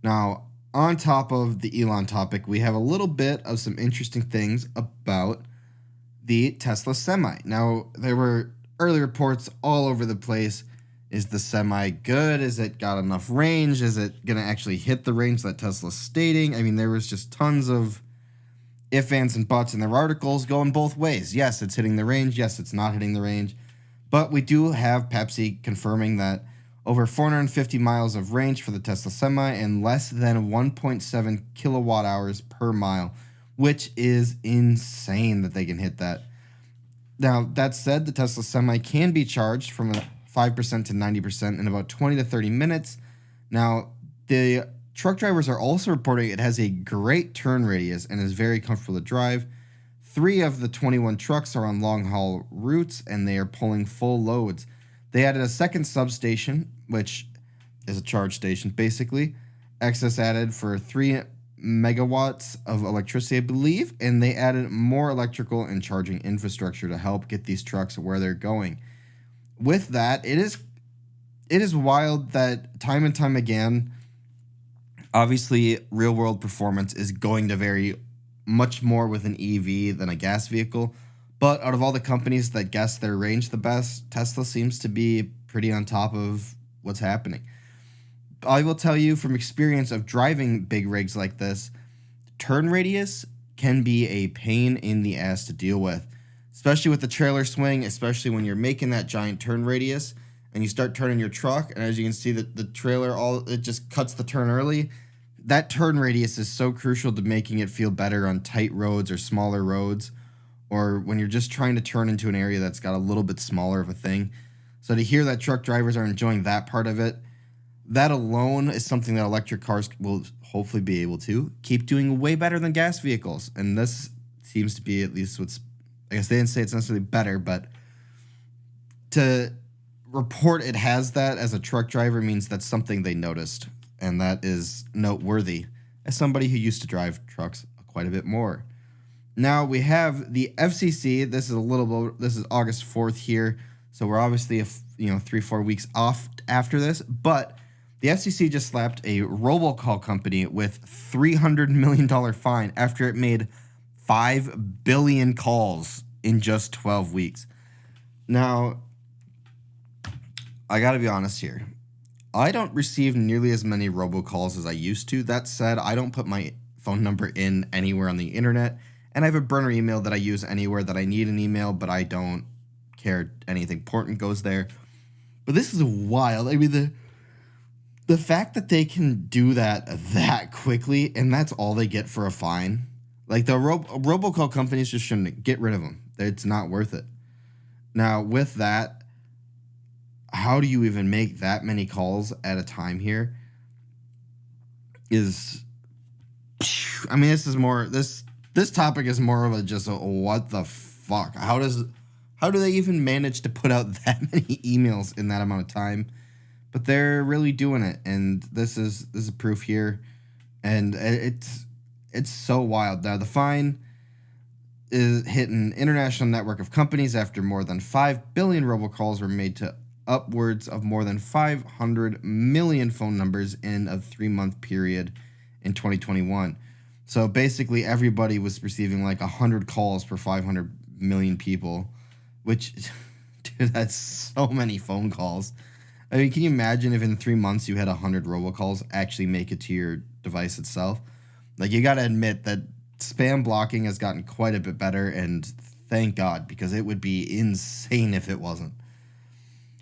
Now, on top of the Elon topic, we have a little bit of some interesting things about the Tesla Semi. Now, there were early reports all over the place. Is the Semi good? Is it got enough range? Is it going to actually hit the range that Tesla's stating? I mean, there was just tons of if, ands, and buts in their articles going both ways. Yes, it's hitting the range. Yes, it's not hitting the range. But we do have Pepsi confirming that over 450 miles of range for the Tesla Semi and less than 1.7 kilowatt hours per mile, which is insane that they can hit that. Now, that said, the Tesla Semi can be charged from 5% to 90% in about 20 to 30 minutes. Now, the truck drivers are also reporting it has a great turn radius and is very comfortable to drive. 3 of the 21 trucks are on long-haul routes, and they are pulling full loads. They added a second substation, which is a charge station, basically. Excess added for 3 megawatts of electricity, I believe, and they added more electrical and charging infrastructure to help get these trucks where they're going. With that, it is wild that time and time again, obviously, real-world performance is going to vary much more with an EV than a gas vehicle. But out of all the companies that guess their range the best, Tesla seems to be pretty on top of what's happening. I will tell you from experience of driving big rigs like this, turn radius can be a pain in the ass to deal with, especially with the trailer swing, especially when you're making that giant turn radius and you start turning your truck, and as you can see, the trailer, it just cuts the turn early. That turn radius is so crucial to making it feel better on tight roads or smaller roads, or when you're just trying to turn into an area that's got a little bit smaller of a thing. So to hear that truck drivers are enjoying that part of it, that alone is something that electric cars will hopefully be able to keep doing way better than gas vehicles. And this seems to be at least what's, I guess they didn't say it's necessarily better, but to report it has that as a truck driver means that's something they noticed. And that is noteworthy as somebody who used to drive trucks quite a bit more. Now we have the FCC. This is August 4th here. So we're obviously 3-4 weeks off after this, but the FCC just slapped a robocall company with $300 million fine after it made 5 billion calls in just 12 weeks. Now, I got to be honest here. I don't receive nearly as many robocalls as I used to. That said, I don't put my phone number in anywhere on the internet, and I have a burner email that I use anywhere that I need an email, but I don't care anything important goes there. But this is wild. I mean, the fact that they can do that quickly, and that's all they get for a fine. Like, the robocall companies just shouldn't get rid of them. It's not worth it. Now, with that, how do you even make that many calls at a time here? This topic is more of a what the fuck? How do they even manage to put out that many emails in that amount of time? But they're really doing it, and this is proof here, and it's so wild. Now the fine is hit an international network of companies after more than 5 billion robocalls were made to upwards of more than 500 million phone numbers in a 3-month period in 2021. So basically everybody was receiving like 100 calls per 500 million people, which, dude, that's so many phone calls. I mean, can you imagine if in 3 months you had 100 robocalls actually make it to your device itself? Like, you got to admit that spam blocking has gotten quite a bit better, and thank God, because it would be insane if it wasn't.